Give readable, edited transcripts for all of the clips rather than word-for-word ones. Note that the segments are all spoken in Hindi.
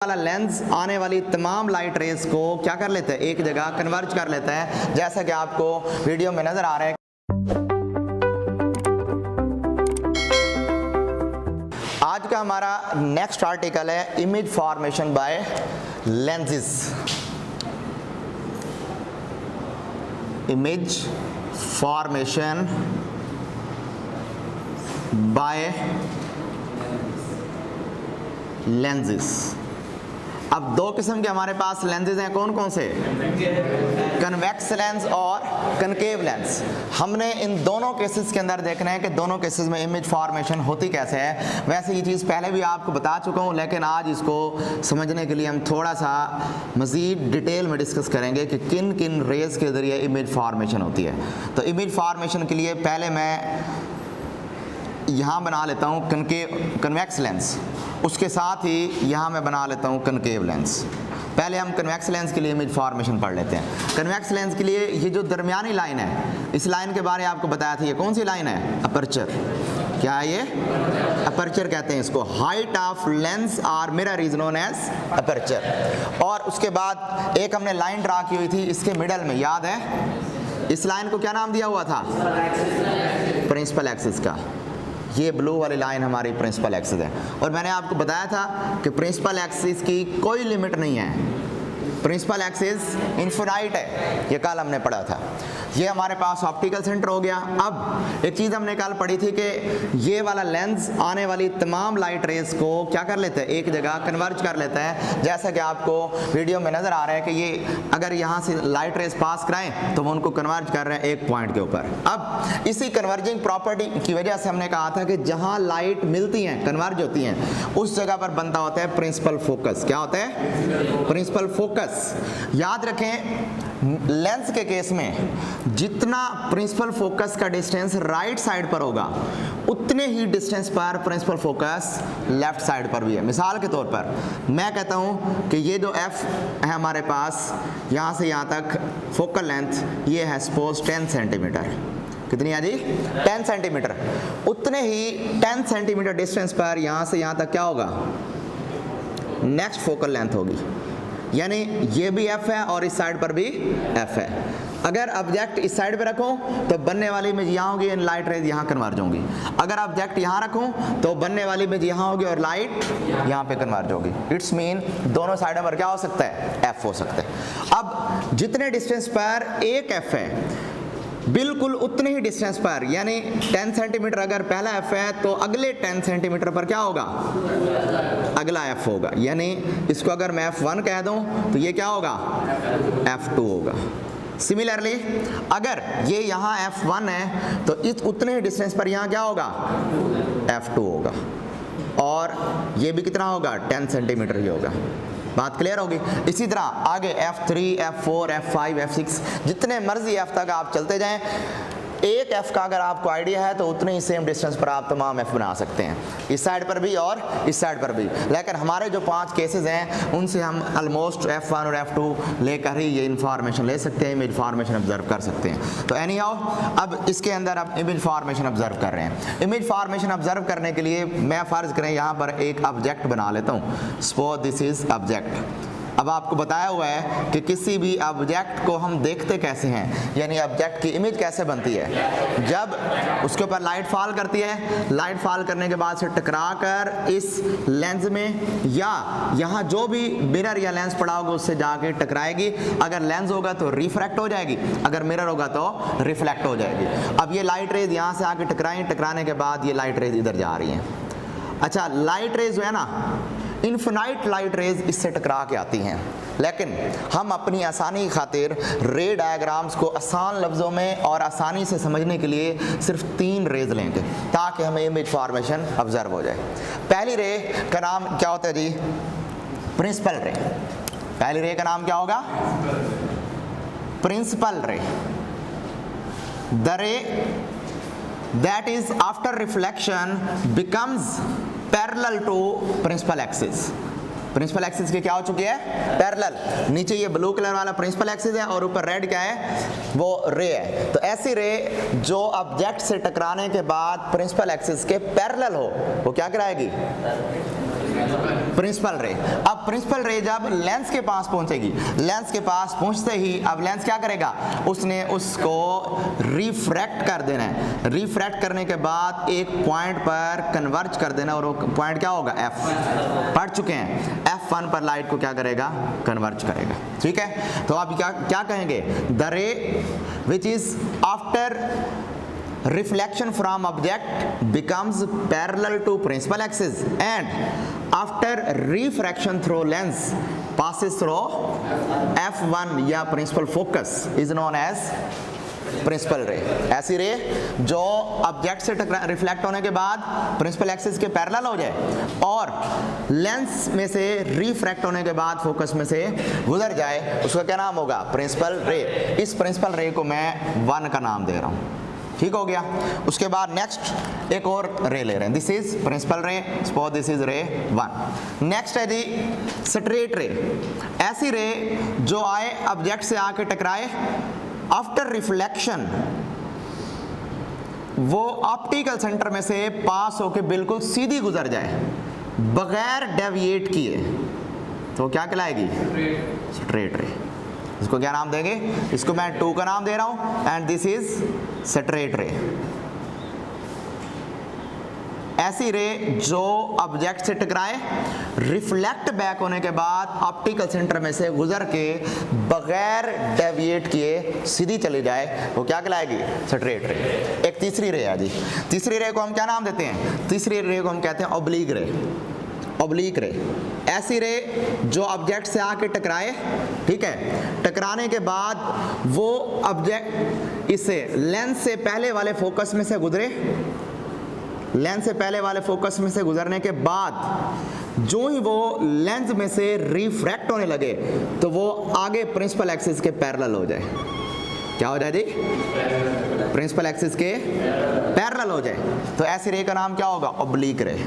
वाला लेंस आने वाली तमाम लाइट रेज को क्या कर लेते हैं, एक जगह कन्वर्ज कर लेता है, जैसा कि आपको वीडियो में नजर आ रहा है। आज का हमारा नेक्स्ट आर्टिकल है image formation by lenses. Image formation by lenses. अब दो किस्म के हमारे पास लेंसेज हैं, कौन कौन से? कन्वेक्स लेंस और कनकेव लेंस। हमने इन दोनों केसेस के अंदर देखना है कि दोनों केसेस में इमेज फॉर्मेशन होती कैसे है। वैसे ये चीज़ पहले भी आपको बता चुका हूँ, लेकिन आज इसको समझने के लिए हम थोड़ा सा मज़ीद डिटेल में डिस्कस करेंगे कि किन किन रेज के ज़रिए इमेज फॉर्मेशन होती है। तो इमेज फॉर्मेशन के लिए पहले मैं यहाँ बना लेता हूँ कन्वेक्स लेंस, उसके साथ ही यहाँ मैं बना लेता हूँ कनकेव लेंस। पहले हम कन्वेक्स लेंस के लिए इमेज फॉर्मेशन पढ़ लेते हैं। कन्वेक्स लेंस के लिए ये जो दरमियानी लाइन है, इस लाइन के बारे में आपको बताया था, ये कौन सी लाइन है? अपर्चर। क्या है ये? अपर्चर कहते हैं इसको। हाइट ऑफ लेंस और mirror is known as aperture. और उसके बाद एक हमने लाइन ड्रा की हुई थी इसके मिडल में, याद है? इस लाइन को क्या नाम दिया हुआ था? प्रिंसिपल एक्सिस का। ये ब्लू वाली लाइन हमारी प्रिंसिपल एक्सिस है। और मैंने आपको बताया था कि प्रिंसिपल एक्सिस की कोई लिमिट नहीं है, प्रिंसिपल एक्सिस इन्फिनाइट है, ये कल हमने पढ़ा था। ये हमारे पास ऑप्टिकल सेंटर हो गया। अब एक चीज़ हमने कल पढ़ी थी कि ये वाला लेंस आने वाली तमाम लाइट रेज को क्या कर लेता है, एक जगह कन्वर्ज कर लेता है, जैसा कि आपको वीडियो में नज़र आ रहा है कि ये अगर यहाँ से लाइट रेज पास कराएं तो वो उनको कन्वर्ज कर रहे हैं एक पॉइंट के ऊपर। अब इसी कन्वर्जिंग प्रॉपर्टी की वजह से हमने कहा था कि जहाँ लाइट मिलती हैं, कन्वर्ज होती हैं, उस जगह पर बनता होता है प्रिंसिपल फोकस। क्या होता है? Principal focus. याद रखें, लेंस के केस में जितना प्रिंसिपल फोकस का डिस्टेंस राइट साइड पर होगा, उतने ही डिस्टेंस पर प्रिंसिपल फोकस लेफ्ट साइड पर भी है। मिसाल के तौर पर मैं कहता हूं कि ये जो एफ है हमारे पास, यहां से यहां तक फोकल लेंथ ये है सपोज 10 सेंटीमीटर। कितनी है जी? 10 सेंटीमीटर। उतने ही 10 सेंटीमीटर डिस्टेंस पर यहां से यहां तक क्या होगा? नेक्स्ट फोकल लेंथ होगी। यानी ये भी एफ है और इस साइड पर भी एफ है। अगर ऑब्जेक्ट इस साइड पे रखूं तो बनने वाली इमेज यहाँ होगी, लाइट रेज यहाँ कन्वर्ज होंगी। अगर ऑब्जेक्ट यहाँ रखूं तो बनने वाली इमेज यहाँ होगी और लाइट यहाँ पे कन्वर्ज होगी। इट्स मीन दोनों साइडों पर क्या हो सकता है? एफ हो सकता है। अब जितने डिस्टेंस पर एक एफ है, बिल्कुल उतने ही डिस्टेंस पर, यानी 10 सेंटीमीटर अगर पहला एफ है तो अगले 10 सेंटीमीटर पर क्या होगा? अगला एफ होगा। यानी इसको अगर मैं F1 कह दूं तो ये क्या होगा? F2 होगा। सिमिलरली अगर ये यहाँ F1 है तो इस उतने ही डिस्टेंस पर यहाँ क्या होगा? F2 होगा। और ये भी कितना होगा? 10 सेंटीमीटर ही होगा। बात क्लियर होगी? इसी तरह आगे F3, F4, F5, F6 जितने मर्जी F तक आप चलते जाएं, एक F का अगर आपको आइडिया है तो उतने ही सेम डिस्टेंस पर आप तमाम F बना सकते हैं, इस साइड पर भी और इस साइड पर भी। लेकिन हमारे जो 5 केसेस हैं उनसे हम ऑलमोस्ट F1 और F2 लेकर ही ये इन्फॉर्मेशन ले सकते हैं, इमेज फॉर्मेशन ऑब्जर्व कर सकते हैं। तो एनी हाउ, अब इसके अंदर अब इमेज फॉर्मेशन ऑब्जर्व कर रहे हैं। इमेज फॉर्मेशन ऑब्जर्व करने के लिए मैं फ़र्ज़ करें यहाँ पर एक ऑब्जेक्ट बना लेता हूँ। Suppose this is object. अब आपको बताया हुआ है कि किसी भी ऑब्जेक्ट को हम देखते कैसे हैं, यानी ऑब्जेक्ट की इमेज कैसे बनती है। जब उसके ऊपर लाइट फॉल करती है, लाइट फॉल करने के बाद से टकरा कर इस लेंस में या यहाँ जो भी मिरर या लेंस पड़ा होगा उससे जाके टकराएगी। अगर लेंस होगा तो रिफ्रैक्ट हो जाएगी, अगर मिरर होगा तो रिफ्लेक्ट हो जाएगी। अब ये लाइट रेज यहाँ से आके टकराएं, टकराने के बाद ये लाइट रेज इधर जा रही हैं। अच्छा, लाइट रेज जो है ना, इन्फिनाइट लाइट रेज इससे टकरा के आती हैं, लेकिन हम अपनी आसानी की खातिर रे डायग्राम्स को आसान लफ्ज़ों में और आसानी से समझने के लिए सिर्फ 3 रेज लेंगे ताकि हमें इमेज फॉर्मेशन ऑब्जर्व हो जाए। पहली रे का नाम क्या होता है जी? प्रिंसिपल रे। पहली रे का नाम क्या होगा? प्रिंसिपल रे। द रे that is after reflection becomes parallel to principal axis। Principal axis की क्या हो चुकी है? पैरेलल। नीचे ये ब्लू कलर वाला प्रिंसिपल एक्सिस है और ऊपर रेड क्या है? वो रे है। तो ऐसी रे जो ऑब्जेक्ट से टकराने के बाद प्रिंसिपल एक्सिस के पैरेलल हो, वो क्या कराएगी? प्रिंसिपल रे। अब प्रिंसिपल रे जब लेंस के पास पहुंचेगी, लेंस के पास पहुंचते ही अब लेंस क्या करेगा, उसने उसको रिफ्रैक्ट कर देना है। रिफ्रैक्ट करने के बाद एक पॉइंट पर कन्वर्ज कर देना, और वो पॉइंट क्या होगा, F। पढ़ चुके हैं, F1 पर लाइट को क्या करेगा, कन्वर्ज करेगा। ठीक है, तो आप क्या कहेंगे, द रे which is after reflection from object becomes parallel to principal axis and after refraction through lens passes through F1 या principal focus is known as principal ray. ऐसी रे जो ऑब्जेक्ट से रिफ्लेक्ट होने के बाद प्रिंसिपल एक्सिस के पैरेलल हो जाए और लेंस में से रिफ्रैक्ट होने के बाद फोकस में से गुजर जाए, उसका क्या नाम होगा, प्रिंसिपल रे। इस प्रिंसिपल रे को मैं 1 का नाम दे रहा हूँ। ठीक हो गया। उसके बाद नेक्स्ट एक और रे ले रहे हैं, दिस इज प्रिंसिपल रे, सपोज दिस इज रे 1। नेक्स्ट है जी स्ट्रेट रे। ऐसी रे जो आए ऑब्जेक्ट से आके टकराए, आफ्टर रिफ्लेक्शन वो ऑप्टिकल सेंटर में से पास होके बिल्कुल सीधी गुजर जाए बगैर डेविएट किए, तो क्या कहलाएगी, स्ट्रेट रे। इसको क्या नाम देंगे, इसको मैं 2 का नाम दे रहा हूं, एंड दिस इज स्ट्रेट रे। ऐसी रे जो ऑब्जेक्ट से टकराए, रिफ्लेक्ट बैक होने के बाद ऑप्टिकल सेंटर में से गुजर के बगैर डेविएट किए सीधी चली जाए, वो क्या कहलाएगी, स्ट्रेट रे। एक तीसरी रे है जी, तीसरी रे को हम क्या नाम देते हैं, तीसरी रे को हम कहते हैं ऑब्लिक रे। ऑब्लिक रे, ऐसी रे जो ऑब्जेक्ट से आके टकराए, ठीक है, टकराने के बाद वो ऑब्जेक्ट इससे लेंस से पहले वाले फोकस में से गुजरे, लेंस से पहले वाले फोकस में से गुजरने के बाद जो ही वो लेंस में से रिफ्रैक्ट होने लगे तो वो आगे प्रिंसिपल एक्सिस के पैरेलल हो जाए। क्या हो जाए जी, प्रिंसिपल एक्सिस के पैरेलल हो जाए, तो ऐसी रे का नाम क्या होगा, ऑब्लिक रे।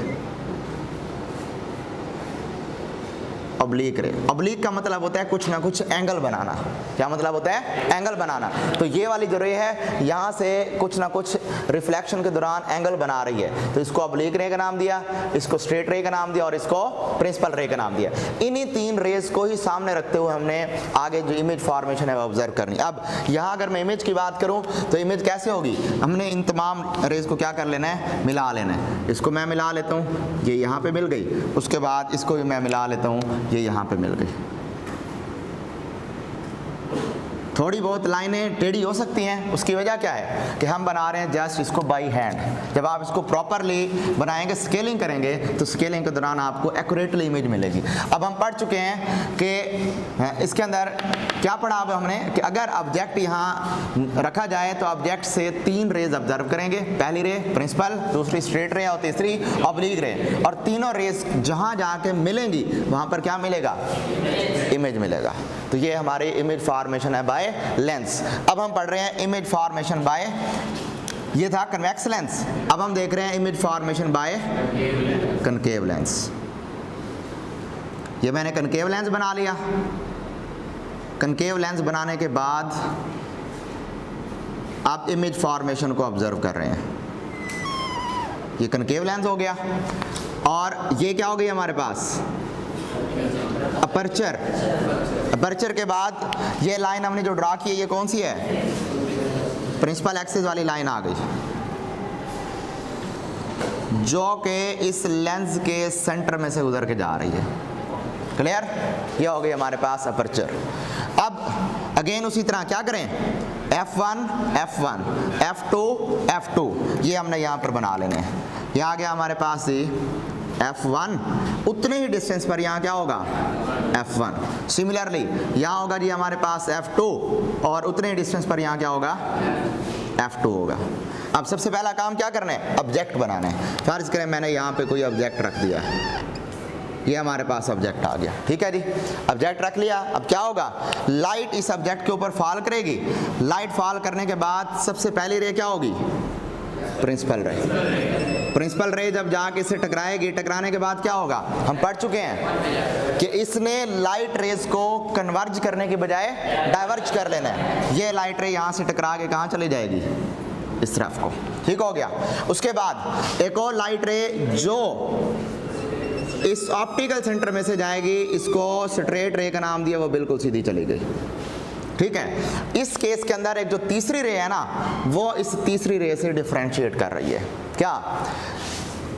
ऑब्लिक रे, ऑब्लिक का मतलब होता है कुछ ना कुछ एंगल बनाना। क्या मतलब होता है, एंगल बनाना। तो ये वाली जो रे है यहाँ से कुछ ना कुछ रिफ्लेक्शन के दौरान एंगल बना रही है, तो इसको ऑब्लिक रे का नाम दिया, इसको स्ट्रेट रे का नाम दिया और इसको प्रिंसिपल रे का नाम दिया। इन्हीं 3 रेज को ही सामने रखते हुए हमने आगे जो इमेज फॉर्मेशन है वो ऑब्जर्व करनी। अब यहाँ अगर मैं इमेज की बात करूँ तो इमेज कैसे होगी, हमने इन तमाम रेज को क्या कर लेना है, मिला लेना है। इसको मैं मिला लेता हूँ, ये यहाँ पे मिल गई, उसके बाद इसको भी मैं मिला लेता हूँ, ये यहाँ पे मिल गई। थोड़ी बहुत लाइनें टेढ़ी हो सकती हैं, उसकी वजह क्या है कि हम बना रहे हैं जस्ट इसको बाई हैंड। जब आप इसको प्रॉपरली बनाएंगे, स्केलिंग करेंगे, तो स्केलिंग के दौरान आपको एक्यूरेटली इमेज मिलेगी। अब हम पढ़ चुके हैं कि इसके अंदर क्या पढ़ा अब हमने कि अगर ऑब्जेक्ट यहाँ रखा जाए तो ऑब्जेक्ट से 3 रेज ऑब्जर्व करेंगे, पहली रे प्रिंसिपल, दूसरी स्ट्रेट रे और तीसरी ऑब्लिक रे, और तीनों रेज जहाँ जाके मिलेंगी वहाँ पर क्या मिलेगा, इमेज मिलेगा। तो ये हमारी इमेज फॉर्मेशन है बाय लेंस। अब हम पढ़ रहे हैं इमेज फॉर्मेशन बाय, ये था कन्वेक्स लेंस, अब हम देख रहे हैं image formation by concave lens. ये मैंने कनकेव लेंस बना लिया। कनकेव लेंस बनाने के बाद आप इमेज फॉर्मेशन को ऑब्जर्व कर रहे हैं। ये कनकेव लेंस हो गया, और ये क्या हो गई हमारे पास, अपर्चर। अपर्चर के बाद ये लाइन हमने जो ड्रा की है, ये कौन सी है, प्रिंसिपल एक्सिस वाली लाइन आ गई, जो कि इस लेंस के सेंटर में से गुजर के जा रही है। क्लियर, ये हो गई हमारे पास अपर्चर। अब अगेन उसी तरह क्या करें, F1 F1 F2 F2, ये हमने यहाँ पर बना लेने हैं। यहाँ आ गया हमारे पास ही F1, उतने ही डिस्टेंस पर यहाँ क्या होगा, F1। सिमिलरली यहाँ होगा जी हमारे पास F2, और उतने ही डिस्टेंस पर यहाँ क्या होगा, F2 होगा। अब सबसे पहला काम क्या करना है, ऑब्जेक्ट बनाना है। फर्ज करें मैंने यहाँ पे कोई ऑब्जेक्ट रख दिया, ये हमारे पास ऑब्जेक्ट आ गया, ठीक है जी, ऑब्जेक्ट रख लिया। अब क्या होगा, लाइट इस ऑब्जेक्ट के ऊपर फॉल करेगी। लाइट फॉल करने के बाद सबसे पहली रे क्या होगी, प्रिंसिपल रे। प्रिंसिपल रे जब जाके इससे टकराएगी, टकराने के बाद क्या होगा, हम पढ़ चुके हैं कि इसने लाइट रेज को कन्वर्ज करने के बजाय डाइवर्ज कर लेना है। ये लाइट रे यहाँ से टकरा के कहाँ चली जाएगी, इस तरफ को, ठीक हो गया। उसके बाद एक और लाइट रे जो इस ऑप्टिकल सेंटर में से जाएगी, इसको स्ट्रेट रे का नाम दिया, वो बिल्कुल सीधी चली गई। ठीक है, इस केस के अंदर एक जो तीसरी रे है ना, वो इस तीसरी रे से डिफरेंशिएट कर रही है। क्या?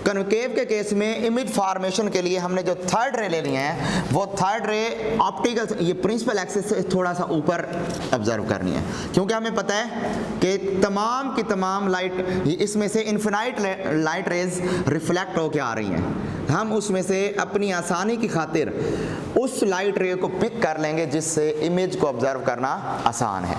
कनकेव के केस में इमेज फॉर्मेशन के लिए हमने जो थर्ड रे ले लिए हैं, वो थर्ड रे ऑप्टिकल, ये प्रिंसिपल एक्सिस से थोड़ा सा ऊपर ऑब्जर्व करनी है, क्योंकि हमें पता है कि तमाम की तमाम लाइट, इसमें से इन्फिनाइट लाइट रेज रिफ्लेक्ट होकर आ रही हैं। हम उसमें से अपनी आसानी की खातिर उस लाइट रे को पिक कर लेंगे जिससे इमेज को ऑब्जर्व करना आसान है।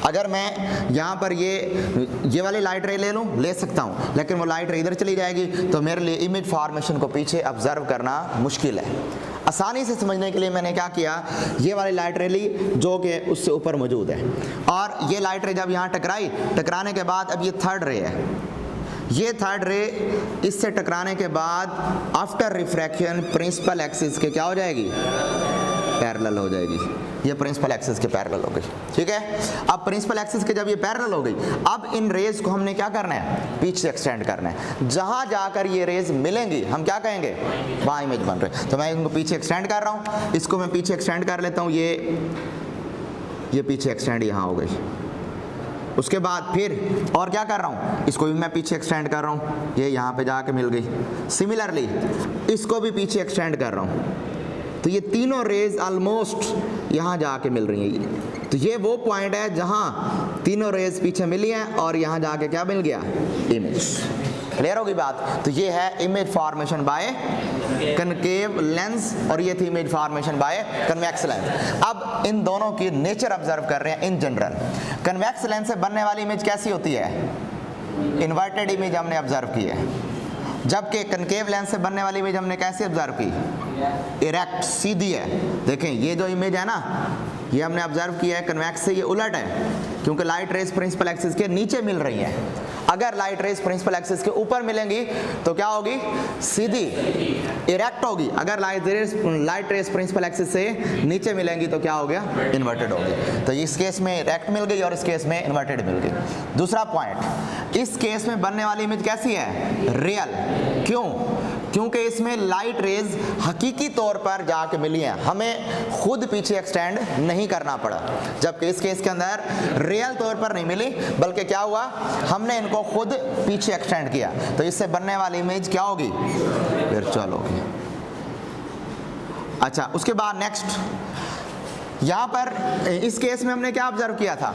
अगर मैं यहाँ पर ये वाली लाइट रे ले लूँ, ले सकता हूँ, लेकिन वो लाइट रे इधर चली जाएगी तो मेरे लिए इमेज फॉर्मेशन को पीछे ऑब्जर्व करना मुश्किल है। आसानी से समझने के लिए मैंने क्या किया, ये वाली लाइट रे ली जो कि उससे ऊपर मौजूद है, और ये लाइट रे जब यहाँ टकराई, टकराने के बाद अब ये थर्ड रे है, ये थर्ड रे इससे टकराने के बाद आफ्टर रिफ्रैक्शन प्रिंसिपल एक्सिस के क्या हो जाएगी, पैरेलल हो जाएगी। ये प्रिंसिपल एक्सिस के पैरेलल हो गई। ठीक है, अब प्रिंसिपल एक्सिस के जब ये पैरेलल हो गई, अब इन रेज को हमने क्या करना है, पीछे एक्सटेंड करना है। जहां जाकर ये रेज मिलेंगी हम क्या कहेंगे, वहां इमेज बन रहे। तो मैं इनको पीछे एक्सटेंड कर रहा हूं, इसको मैं पीछे एक्सटेंड कर लेता हूं, ये पीछे एक्सटेंड यहां हो गई। उसके बाद फिर और क्या कर रहा हूँ, इसको भी मैं पीछे एक्सटेंड कर रहा हूँ, ये यहाँ पे जाके मिल गई। सिमिलरली इसको भी पीछे एक्सटेंड कर रहा हूँ, तो ये तीनों रेज ऑलमोस्ट यहाँ जाके मिल रही हैं। तो ये वो पॉइंट है जहाँ तीनों रेज पीछे मिली हैं और यहाँ जाके क्या मिल गया, इमेज। क्लियर होगी बात? तो ये है image formation by concave lens और ये थी image formation by convex lens. अब इन दोनों की नेचर ऑब्जर्व कर रहे हैं इन जनरल। कन्वेक्स लेंस से बनने वाली इमेज कैसी होती है, इन्वर्टेड इमेज हमने ऑब्जर्व की है, जबकि कनकेव लेंस से बनने वाली इमेज हमने कैसे ऑब्जर्व की, इरेक्ट, सीधी है। देखें ये जो इमेज है ना, ये हमने ऑब्जर्व किया है कन्वेक्स से, ये उलट है क्योंकि लाइट रेज प्रिंसिपल एक्सिस के नीचे मिल रही हैं। अगर लाइट रेज प्रिंसिपल एक्सिस के ऊपर मिलेंगी तो क्या होगी, सीधी, इरेक्ट होगी। अगर लाइट रेज प्रिंसिपल एक्सिस से नीचे मिलेंगी तो क्या हो गया, इन्वर्टेड होगी। तो इस केस में इरेक्ट मिल गई और इस केस में इन्वर्टेड मिल गई। दूसरा पॉइंट, इस केस में बनने वाली इमेज कैसी है, रियल। क्यों? क्योंकि इसमें लाइट रेज हकीकी तौर पर जाके मिली हैं, हमें खुद पीछे एक्सटेंड नहीं करना पड़ा। जबकि इस केस के अंदर रियल तौर पर नहीं मिली, बल्कि क्या हुआ, हमने इनको खुद पीछे एक्सटेंड किया। तो इससे बनने वाली इमेज क्या होगी, वर्चुअल होगी। अच्छा, उसके बाद नेक्स्ट, यहाँ पर इस केस में हमने क्या ऑब्जर्व किया था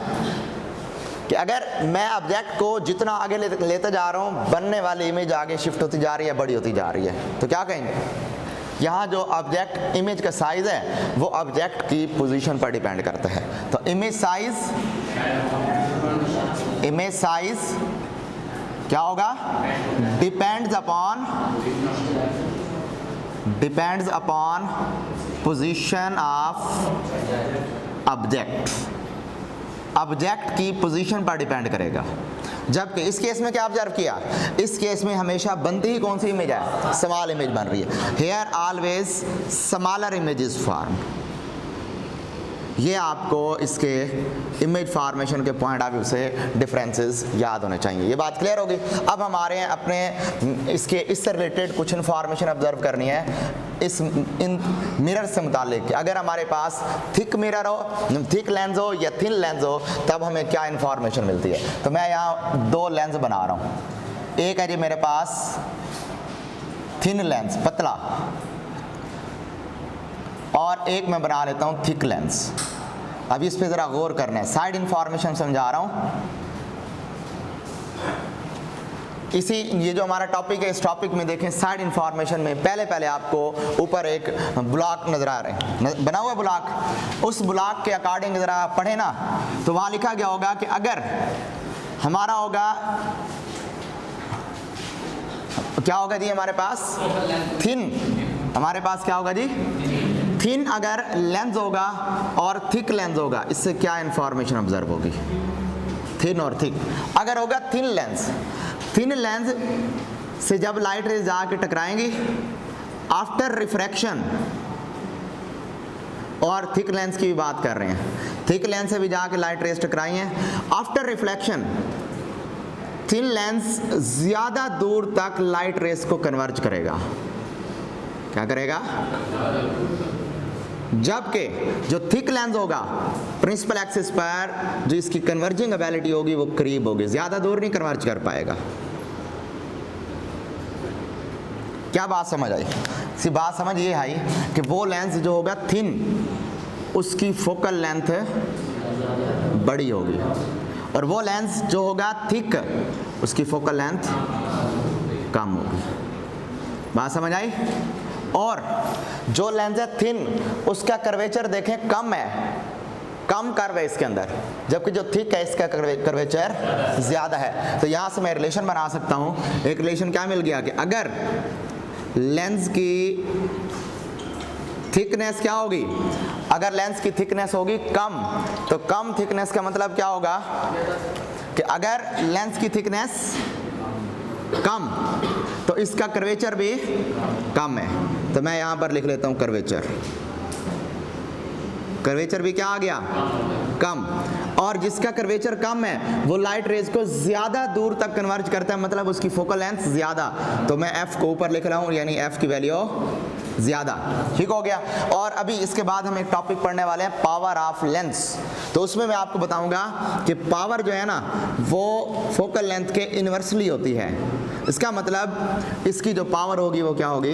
कि अगर मैं ऑब्जेक्ट को जितना आगे लेते जा रहा हूँ, बनने वाली इमेज आगे शिफ्ट होती जा रही है, बड़ी होती जा रही है। तो क्या कहेंगे, यहाँ जो ऑब्जेक्ट इमेज का साइज है वो ऑब्जेक्ट की पोजीशन पर डिपेंड करता है। तो इमेज साइज क्या होगा, depends upon position of object की पोजीशन पर डिपेंड करेगा। जबकि इस केस में क्या ऑब्जर्व किया, इस केस में हमेशा बनती ही कौन सी इमेज है, स्मॉल इमेज बन रही है। Here always smaller image is form. ये आपको इसके इमेज फॉर्मेशन के पॉइंट ऑफ व्यू से डिफरेंसेस याद होने चाहिए। ये बात क्लियर होगी। अब हमारे अपने इससे रिलेटेड कुछ इन्फॉर्मेशन ऑब्जर्व करनी है इन मिरर से मुतालिक। अगर हमारे पास थिक मिरर हो, थिक लेंस हो या थिन लेंस हो, तब हमें क्या इन्फॉर्मेशन मिलती है। तो मैं यहाँ दो लेंस बना रहा हूँ। एक है जी मेरे पास थिन लेंस, पतला, और एक मैं बना लेता हूँ थिक लेंस। अभी इस पे ज़रा गौर करना है, साइड इन्फॉर्मेशन समझा रहा हूँ। ये जो हमारा टॉपिक है, इस टॉपिक में देखें साइड इन्फॉर्मेशन में पहले आपको ऊपर एक ब्लॉक नज़र आ रहे हैं, बना हुआ ब्लॉक। उस ब्लॉक के अकॉर्डिंग ज़रा पढ़े ना, तो वहाँ लिखा गया होगा कि अगर हमारा होगा, क्या होगा जी हमारे पास, थिन, हमारे पास क्या होगा जी, थिन अगर लेंस होगा और थिक लेंस होगा, इससे क्या इन्फॉर्मेशन ऑब्जर्व होगी, थिन और थिक। अगर होगा थिन लेंस से जब लाइट रेज जाके टकराएंगी आफ्टर रिफ्रैक्शन, और थिक लेंस की भी बात कर रहे हैं, थिक लेंस से भी जाके लाइट रेज टकराई हैं आफ्टर रिफ्लेक्शन, थिन लेंस ज़्यादा दूर तक लाइट रेज को कन्वर्ज करेगा। क्या करेगा, जबकि जो थिक लेंस होगा प्रिंसिपल एक्सिस पर जो इसकी कन्वर्जिंग एबिलिटी होगी वो करीब होगी, ज्यादा दूर नहीं कन्वर्ज कर पाएगा। क्या बात समझ आई? सी बात समझ ये आई कि वो लेंस जो होगा थिन उसकी फोकल लेंथ बड़ी होगी, और वो लेंस जो होगा थिक उसकी फोकल लेंथ कम होगी। बात समझ आई? और जो लेंस है थिन उसका कर्वेचर देखें कम है, कम कर्व है इसके अंदर, जबकि जो थिक है इसका कर्वेचर ज्यादा है। तो यहां से मैं रिलेशन बना सकता हूं। एक रिलेशन क्या मिल गया कि अगर लेंस की थिकनेस क्या होगी, अगर लेंस की थिकनेस होगी कम, तो कम थिकनेस का मतलब क्या होगा कि अगर लेंस की थिकनेस कम तो इसका कर्वेचर भी कम है। तो मैं यहां पर लिख लेता हूं कर्वेचर, कर्वेचर भी क्या आ गया, कम। और जिसका कर्वेचर कम है वो लाइट रेज को ज्यादा दूर तक कन्वर्ज करता है, मतलब उसकी फोकल लेंथ ज्यादा। तो मैं एफ को ऊपर लिख रहा हूं, यानी एफ की वैल्यू ज्यादा। ठीक हो गया। और अभी इसके बाद हम एक टॉपिक पढ़ने वाले हैं, पावर ऑफ लेंस। तो उसमें मैं आपको बताऊंगा कि पावर जो है ना वो फोकल लेंथ के इनवर्सली होती है। इसका मतलब इसकी जो पावर होगी वो क्या होगी,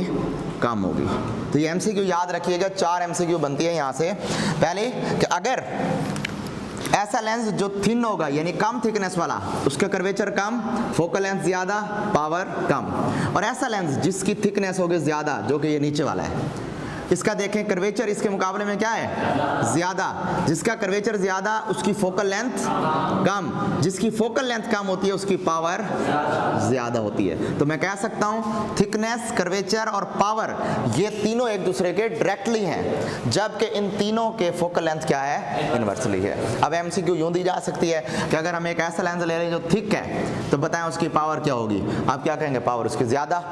कम होगी। तो ये एमसीक्यू याद रखिएगा, 4 एमसीक्यू बनती है यहाँ से। पहले कि अगर ऐसा लेंस जो थिन होगा यानी कम थिकनेस वाला, उसका कर्वेचर कम, फोकल लेंथ ज्यादा, पावर कम। और ऐसा लेंस जिसकी थिकनेस होगी ज्यादा, जो कि ये नीचे वाला है, इसका देखें कर्वेचर इसके मुकाबले में क्या है, ज्यादा। जिसका कर्वेचर ज्यादा उसकी फोकल लेंथ कम, जिसकी फोकल लेंथ कम होती है उसकी पावर ज्यादा होती है। तो मैं कह सकता हूं थिकनेस, कर्वेचर और पावर ये तीनों एक दूसरे के डायरेक्टली हैं, जबकि इन तीनों के फोकल लेंथ क्या है, इनवर्सली है। अब एमसीक्यू यूं दी जा सकती है कि अगर हम एक ऐसा लेंस ले रहे हैं जो थिक है तो बताएं उसकी पावर क्या होगी, आप क्या कहेंगे, पावर उसकी ज्यादा।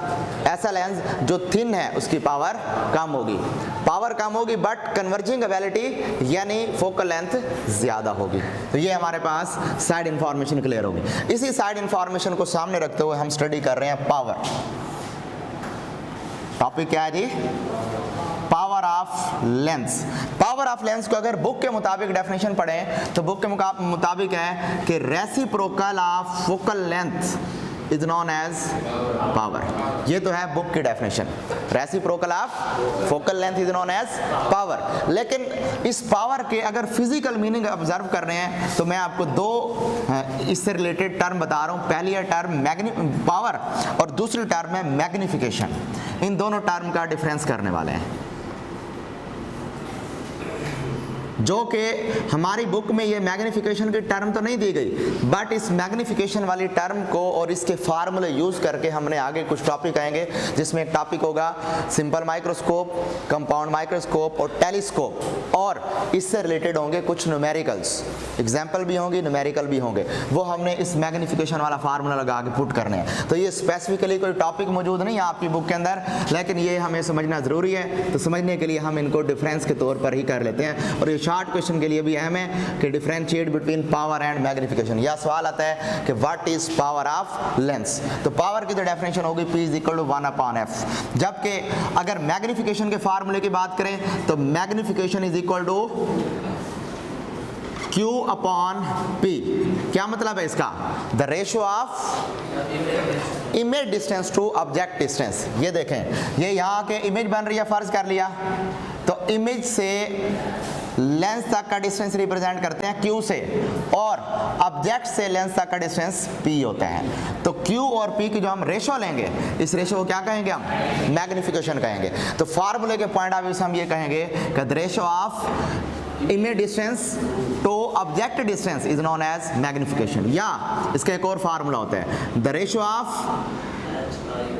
ऐसा लेंस जो थिन है उसकी पावर कम होगी, पावर कम होगी बट कन्वर्जिंग एबिलिटी यानी फोकल लेंथ ज्यादा होगी। तो ये हमारे पास साइड इंफॉर्मेशन क्लियर होगी। इसी साइड इंफॉर्मेशन को सामने रखते हुए हम स्टडी कर रहे हैं पावर। टॉपिक क्या है जी, power of lens. Power of lens को अगर बुक के मुताबिक डेफिनेशन पढ़ें तो बुक के मुताबिक है कि reciprocal of focal length is known as power. ये तो है बुक की definition, reciprocal of focal length is known as power. लेकिन इस पावर के अगर फिजिकल मीनिंग ऑब्जर्व कर रहे हैं तो मैं आपको दो इससे रिलेटेड टर्म बता रहा हूं। पहली है टर्म पावर और दूसरी टर्म है मैग्निफिकेशन। इन दोनों टर्म का डिफरेंस करने वाले हैं, जो कि हमारी बुक में ये मैग्निफिकेशन की टर्म तो नहीं दी गई, बट इस मैग्निफिकेशन वाली टर्म को और इसके फार्मूले यूज करके हमने आगे कुछ टॉपिक आएंगे, जिसमें एक टॉपिक होगा सिंपल माइक्रोस्कोप, कंपाउंड माइक्रोस्कोप और टेलीस्कोप, और इससे रिलेटेड होंगे कुछ न्यूमेरिकल्स, एग्जाम्पल भी होंगे, न्यूमेरिकल भी होंगे। वो हमने इस मैग्निफिकेशन वाला फार्मूला लगा के पुट करने हैं। तो ये स्पेसिफिकली कोई टॉपिक मौजूद नहीं है आपकी बुक के अंदर, लेकिन ये हमें समझना जरूरी है। तो समझने के लिए हम इनको डिफरेंस के तौर पर ही कर लेते हैं। और ये शार्ट क्वेश्चन के लिए भी अहम है कि differentiate between power and magnification. यह सवाल आता है कि what is power of lens. तो पावर की जो डेफिनेशन होगी P is equal to 1/f। जबकि अगर मैग्निफिकेशन के फार्मूले की बात करें तो magnification is equal to Q/P। क्या मतलब है इसका, the ratio of image distance to object distance. ये देखें, ये यहाँ के इमेज बन रही है, फर्ज कर लिया तो इमेज से लेंस तक का डिस्टेंस रिप्रेजेंट करते हैं Q से, और ऑब्जेक्ट से लेंस तक का डिस्टेंस P होता है। तो Q और P की जो हम रेशो लेंगे, इस रेशो को क्या कहेंगे हम, मैग्निफिकेशन कहेंगे। तो फार्मूले के पॉइंट ऑफ व्यू से हम ये कहेंगे कि the ratio of image distance to object distance is known as magnification. या इसका एक और फार्मूला होता है the ratio of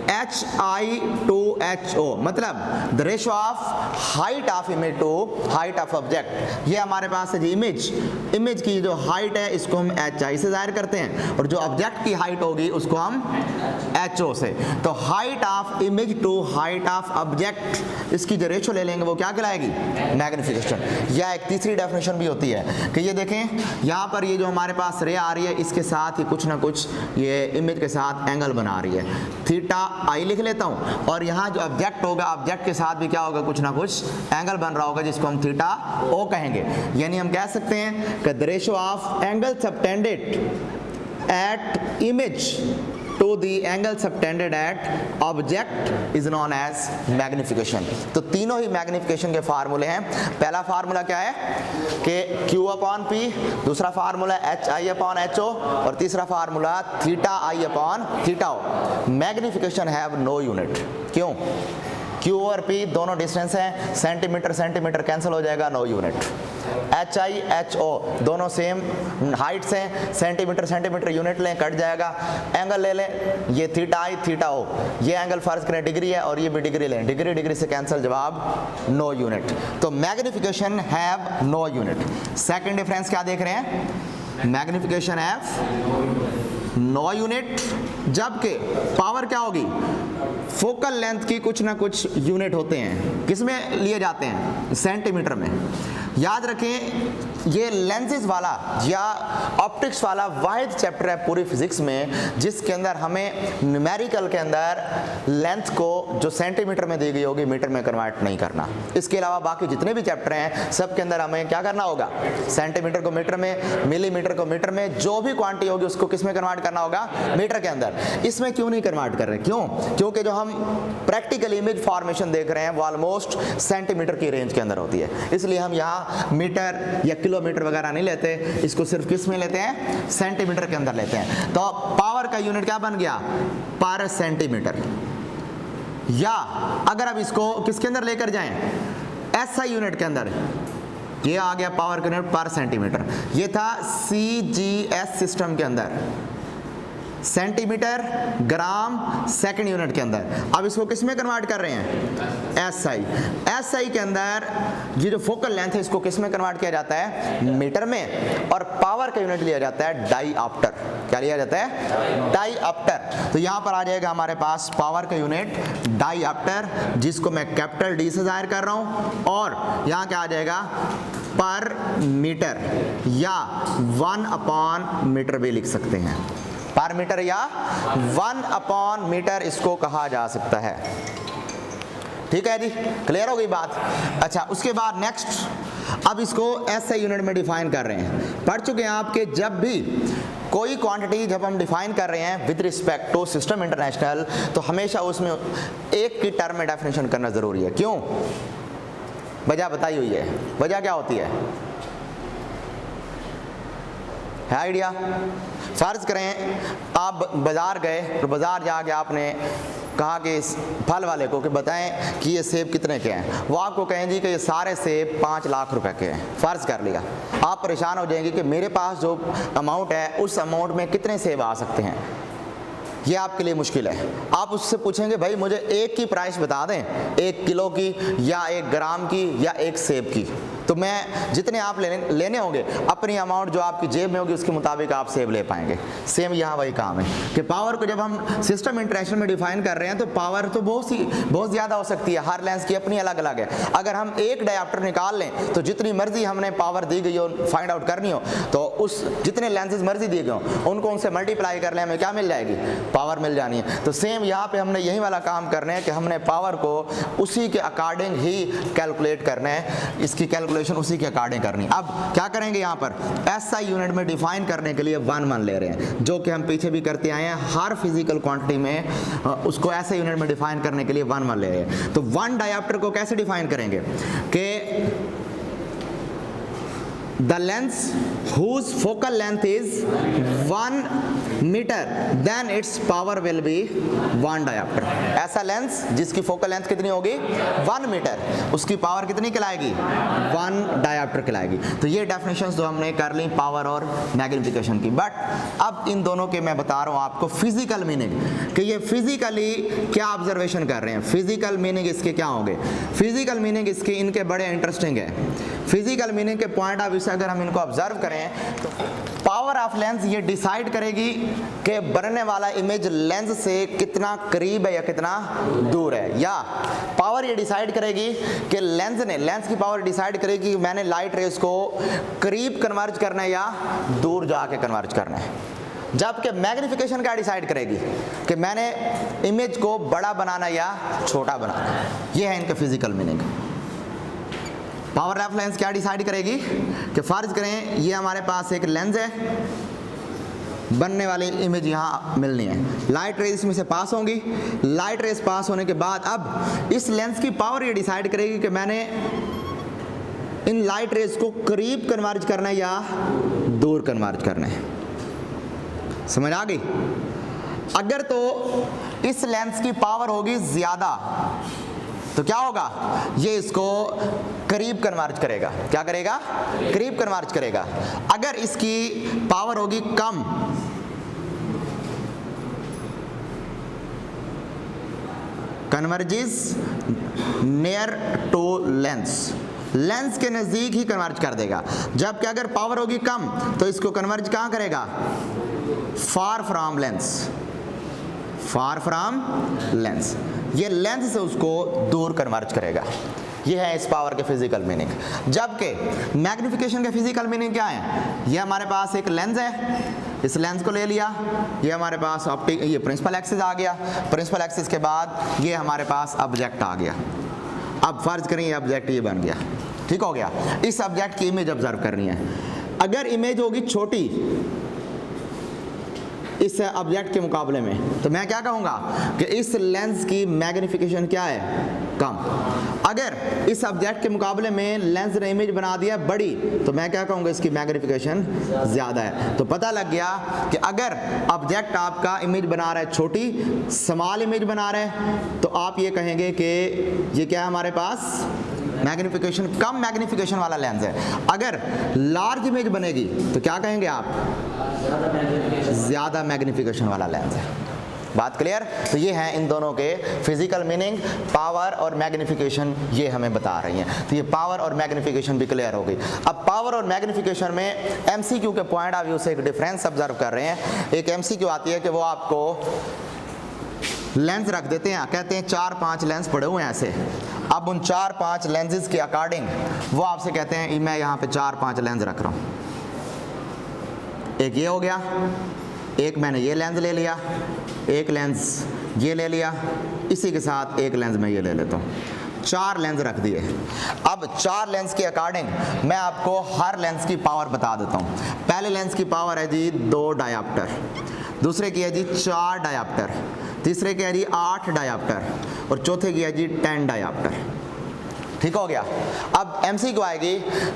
HI to HO, मतलब the ratio of height of image to height of object. ये हमारे पास है जी इमेज की जो हाइट है इसको हम HI से जाहिर करते हैं, और जो ऑब्जेक्ट की हाइट होगी उसको हम HO से। तो height of image to height of object, इसकी जो रेशो ले लेंगे वो क्या कहलाएगी, मैग्निफिकेशन। या एक तीसरी डेफिनेशन भी होती है कि ये देखें यहाँ पर ये जो हमारे पास रे आ रही है, इसके साथ ही कुछ ना कुछ ये इमेज के साथ एंगल बना रही है। थीटा आई लिख लेता हूँ, और यहाँ जो ऑब्जेक्ट होगा, ऑब्जेक्ट के साथ भी क्या होगा, कुछ ना कुछ एंगल बन रहा होगा जिसको हम थीटा ओ कहेंगे। यानी हम कह सकते हैं कि the ratio of angle subtended at image to the angle subtended at object is known as magnification। तो तीनों ही मैग्निफिकेशन के फार्मूले हैं। पहला फार्मूला क्या है कि Q अपॉन P, दूसरा फार्मूला HI अपॉन HO, और तीसरा formula theta I upon theta O। Magnification have no unit. क्यों? Q और P दोनों डिस्टेंस हैं, सेंटीमीटर सेंटीमीटर कैंसिल हो जाएगा, नो यूनिट। HI HO दोनों सेम हाइट्स हैं, सेंटीमीटर सेंटीमीटर यूनिट लें, कट जाएगा। एंगल ले लें, ये थीटा आई थीटा ओ, ये एंगल फर्ज करें डिग्री है और ये भी डिग्री लें, डिग्री डिग्री से कैंसिल, जवाब नो यूनिट। तो magnification have no unit. Second difference क्या देख रहे हैं? मैग्निफिकेशन हैव नो यूनिट, जबकि पावर क्या होगी? फोकल लेंथ की कुछ ना कुछ यूनिट होते हैं, किसमें लिए जाते हैं? सेंटीमीटर में। याद रखें, ये लेंसेज वाला या ऑप्टिक्स वाला वाहिद चैप्टर है पूरी फिजिक्स में जिसके अंदर हमें न्यूमेरिकल के अंदर लेंथ को जो सेंटीमीटर में दी गई होगी मीटर में कन्वर्ट नहीं करना। इसके अलावा बाकी जितने भी चैप्टर हैं सब के अंदर हमें क्या करना होगा? सेंटीमीटर को मीटर में, मिलीमीटर को मीटर में, जो भी क्वांटिटी होगी उसको किस में कन्वर्ट करना होगा? मीटर के अंदर। इसमें क्यों नहीं कन्वर्ट कर रहे? क्यों? क्योंकि जो हम प्रैक्टिकल इमेज फॉर्मेशन देख रहे हैं वो ऑलमोस्ट सेंटीमीटर की रेंज के अंदर होती है, इसलिए हम यहाँ मीटर या किलोमीटर वगैरह नहीं लेते, इसको सिर्फ किस में लेते हैं? सेंटीमीटर के अंदर लेते हैं। तो पावर का यूनिट क्या बन गया? पर सेंटीमीटर। या अगर अब इसको किसके अंदर लेकर जाएं? SI यूनिट के अंदर, ये आ गया पावर का यूनिट पर सेंटीमीटर। ये था CGS सिस्टम के अंदर, सेंटीमीटर ग्राम सेकंड यूनिट के अंदर। अब इसको किस में कन्वर्ट कर रहे हैं? SI के अंदर ये जो फोकल लेंथ है इसको किस में कन्वर्ट किया जाता है? मीटर में। और पावर का यूनिट लिया जाता है डाईऑप्टर। क्या लिया जाता है? डाईऑप्टर। तो यहाँ पर आ जाएगा हमारे पास पावर का यूनिट डाईऑप्टर, जिसको मैं कैपिटल D से जाहिर कर रहा हूँ, और यहाँ क्या आ जाएगा? पर मीटर, या 1 अपॉन मीटर भी लिख सकते हैं। पर मीटर या 1 अपॉन मीटर इसको कहा जा सकता है। ठीक है जी, क्लियर हो गई बात? अच्छा, उसके बाद नेक्स्ट, अब इसको SI यूनिट में डिफाइन कर रहे हैं। पढ़ चुके हैं आपके, जब भी कोई क्वांटिटी जब हम डिफाइन कर रहे हैं with respect to system international, तो हमेशा उसमें एक की टर्म में डेफिनेशन करना जरूरी है। क्यों? वजह बताई हुई है। वजह क्या होती है आइडिया? फर्ज करें आप बाजार गए, तो बाजार जाके आपने कहा कि इस फल वाले को कि बताएं कि ये सेब कितने के हैं। वो आपको कहें जी कि ये सारे सेब 5 लाख रुपए के हैं। फ़र्ज़ कर लिया। आप परेशान हो जाएंगे कि मेरे पास जो अमाउंट है उस अमाउंट में कितने सेब आ सकते हैं। ये आपके लिए मुश्किल है। आप उससे पूछेंगे भाई मुझे एक की प्राइस बता दें, 1 किलो की या 1 ग्राम की या 1 सेब की, तो मैं जितने आप लेने होंगे अपनी अमाउंट जो आपकी जेब में होगी उसके मुताबिक आप सेब ले पाएंगे। सेम यहाँ वही काम है कि पावर को जब हम सिस्टम इंटरेक्शन में डिफाइन कर रहे हैं तो पावर तो बहुत ज़्यादा हो सकती है। हर लेंस की अपनी अलग अलग है। अगर हम एक डायऑप्टर निकाल लें तो जितनी मर्जी हमने पावर दी गई हो फाइंड आउट करनी हो तो उस जितने लेंसेज मर्जी दिए गए हों उनको उनसे मल्टीप्लाई कर लें, हमें क्या मिल जाएगी? पावर मिल जानी है। तो सेम यहाँ पे हमने यही वाला काम करना है कि हमने पावर को उसी के अकॉर्डिंग ही कैलकुलेट करना है, इसकी कैलकुलेशन उसी के अकॉर्डिंग करनी। अब क्या करेंगे, यहाँ पर SI यूनिट में डिफाइन करने के लिए 1 ले रहे हैं, जो कि हम पीछे भी करते आए हैं। हर फिजिकल क्वांटिटी में उसको SI यूनिट में डिफाइन करने के लिए 1 ले रहे हैं। तो 1 डायऑप्टर को कैसे डिफाइन करेंगे कि the lens whose focal length is 1 meter then its power will be 1 diopter। ऐसा लेंस जिसकी फोकल लेंथ कितनी होगी? 1 मीटर, उसकी पावर कितनी कहलाएगी? 1 डायऑप्टर कहलाएगी। तो ये डेफिनेशंस जो हमने कर ली पावर और मैग्निफिकेशन की। बट अब इन दोनों के मैं बता रहा हूँ आपको फिजिकल मीनिंग कि ये फिजिकली क्या ऑब्जर्वेशन कर रहे हैं। फिजिकल मीनिंग इसके क्या होंगे? फिजिकल मीनिंग इसके इनके बड़े इंटरेस्टिंग है। फिजिकल मीनिंग के पॉइंट ऑफ व्यू से अगर हम इनको ऑब्जर्व करें तो पावर ऑफ लेंस ये डिसाइड करेगी कि बनने वाला इमेज लेंस से कितना करीब है या कितना दूर है, या पावर ये डिसाइड करेगी कि लेंस की पावर डिसाइड करेगी कि मैंने लाइट रेस को करीब कन्वर्ज करना है या दूर जाके कन्वर्ज करना है। जबकि मैग्निफिकेशन क्या डिसाइड करेगी कि मैंने इमेज को बड़ा बनाना या छोटा बनाना। ये है इनका physical meaning. Power of lens क्या डिसाइड करेगी कि फर्ज करें ये हमारे पास एक लेंस है, बनने वाली इमेज यहाँ मिलनी है, लाइट रेज इसमें से पास होंगी, लाइट रेज पास होने के बाद अब इस लेंस की पावर ये डिसाइड करेगी कि मैंने इन लाइट रेज को करीब कन्वर्ज करना है या दूर कन्वर्ज करना है। समझ आ गई? अगर तो इस लेंस की पावर होगी ज्यादा तो क्या होगा, ये इसको करीब कन्वर्ज करेगा। क्या करेगा? करीब कन्वर्ज करेगा। अगर इसकी पावर होगी कम converges near to lens, lens के नजदीक ही कन्वर्ज कर देगा। जबकि अगर पावर होगी कम तो इसको कन्वर्ज कहां करेगा? Far from lens, far from lens, ये लेंस से उसको दूर कन्वर्ज करेगा। ये है इस पावर के फिजिकल मीनिंग। जबकि मैग्निफिकेशन के फिजिकल मीनिंग क्या है? ये हमारे पास एक लेंस है, इस लेंस को ले लिया, ये हमारे पास ऑप्टिक ये प्रिंसिपल एक्सिस आ गया, प्रिंसिपल एक्सिस के बाद ये हमारे पास ऑब्जेक्ट आ गया। अब फर्ज करें ये ऑब्जेक्ट ये बन गया, ठीक हो गया। इस ऑब्जेक्ट की इमेज ऑब्जर्व करनी है। अगर इमेज होगी छोटी इस ऑब्जेक्ट के मुकाबले में तो मैं क्या कहूँगा कि इस लेंस की मैग्निफिकेशन क्या है? कम। अगर इस ऑब्जेक्ट के मुकाबले में लेंस ने इमेज बना दिया बड़ी तो मैं क्या कहूँगा? इसकी मैग्निफिकेशन ज़्यादा है। तो पता लग गया कि अगर ऑब्जेक्ट आपका इमेज बना रहा है छोटी, स्मॉल इमेज बना रहा है, तो आप ये कहेंगे कि ये क्या है हमारे पास? मैग्निफिकेशन, कम मैग्निफिकेशन वाला लेंस है। अगर लार्ज इमेज बनेगी तो क्या कहेंगे आप? ज़्यादा मैग्निफिकेशन वाला लेंस है। बात क्लियर? तो ये है इन दोनों के फिजिकल मीनिंग, पावर और मैग्निफिकेशन ये हमें बता रही हैं। तो ये पावर और मैग्निफिकेशन भी क्लियर हो गई। अब पावर और मैग्निफिकेशन में एमसीक्यू के पॉइंट ऑफ व्यू से एक डिफरेंस ऑब्जर्व कर रहे हैं। एक एमसीक्यू आती है कि वो आपको लेंस रख देते हैं, कहते हैं 4-5 लेंस पड़े हुए हैं ऐसे। अब उन 4-5 लेंसेज के अकॉर्डिंग वो आपसे कहते हैं मैं यहाँ पे 4-5 लेंस रख रहा हूँ। एक ये हो गया, एक मैंने ये लेंस ले लिया, एक लेंस ये ले लिया, इसी के साथ एक लेंस मैं ये ले लेता हूँ। 4 लेंस रख दिए। अब 4 लेंस के अकॉर्डिंग मैं आपको हर लेंस की पावर बता देता हूँ। पहले लेंस की पावर है जी 2 डायोप्टर, दूसरे की है जी 4 डायोप्टर, तीसरे की है जी 8 डायोप्टर और चौथे की है जी 10 डायोप्टर। ठीक हो गया। अब एमसीक्यू आएगी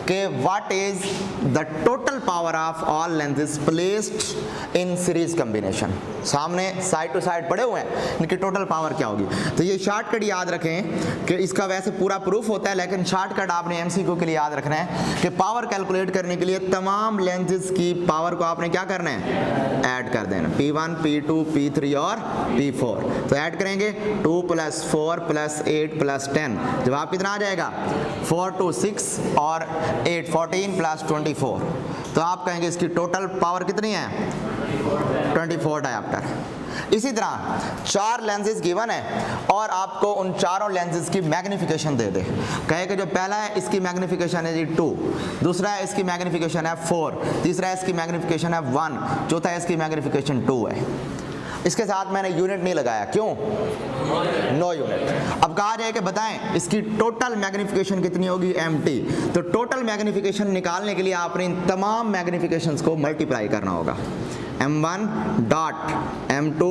कि what is the total power of all lenses placed in series combination. सामने साइड टू साइड पड़े हुए हैं, इनकी टोटल पावर क्या होगी। तो ये शॉर्टकट याद रखें कि इसका वैसे पूरा प्रूफ होता है, लेकिन शॉर्टकट आपने एमसीक्यू के लिए याद रखना है कि पावर कैलकुलेट करने के लिए तमाम लेंसेज की पावर को आपने क्या करना है? ऐड कर देना। P1, P2, P3 और P4। तो ऐड करेंगे 2 + 4 + 8 + 10, जवाब कितना आ जाएगा? 4 2 6 और 8 14 + 24। तो आप कहेंगे इसकी टोटल पावर कितनी है? 24 डायोप्टर। इसी तरह 4 लेंसेज गिवन है और आपको उन चारों लेंसेज की मैग्निफिकेशन दे दे, कहे कि जो पहला है इसकी मैग्निफिकेशन है जी 2, दूसरा है इसकी मैग्निफिकेशन है 4, तीसरा है इसकी मैग्निफिकेशन है 1, चौथा है इसकी मैग्निफिकेशन 2 है। इसके साथ मैंने यूनिट नहीं लगाया, क्यों? No unit. अब कहा जाए कि बताएं इसकी टोटल मैग्निफिकेशन कितनी होगी? MT। तो टोटल मैग्निफिकेशन निकालने के लिए आपने इन तमाम मैग्निफिकेशंस को मल्टीप्लाई करना होगा। M1 dot M2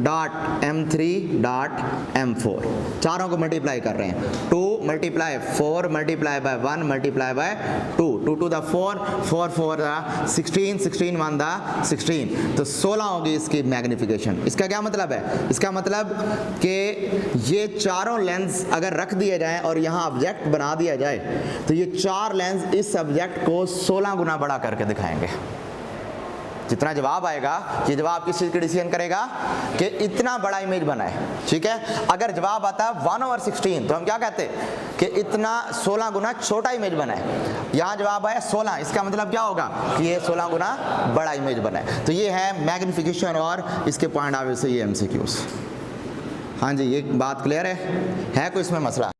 dot M3 dot M4, चारों को मल्टीप्लाई कर रहे हैं। 2 × 4 × 1 × 2, 2 to the 4, 4 4 the 16, 16 1 the 16, तो 16 होगी इसकी मैग्निफिकेशन। इसका क्या मतलब है? इसका मतलब कि ये चारों लेंस अगर रख दिए जाएं और यहाँ ऑब्जेक्ट बना दिया जाए तो ये 4 लेंस इस ऑब्जेक्ट को 16 गुना बड़ा करके दिखाएंगे। जितना जवाब आएगा ये जवाब किस चीज़ की डिसीजन करेगा कि इतना बड़ा इमेज बना है। ठीक है, अगर जवाब आता है 1/16 तो हम क्या कहते हैं कि इतना 16 गुना छोटा इमेज बना है। यहाँ जवाब आया 16, इसका मतलब क्या होगा कि ये 16 गुना बड़ा इमेज बना है। तो ये है मैग्निफिकेशन और इसके पॉइंट ऑफ व्यू से ये MCQs। हाँ जी, ये बात क्लियर है कोई इसमें मसला?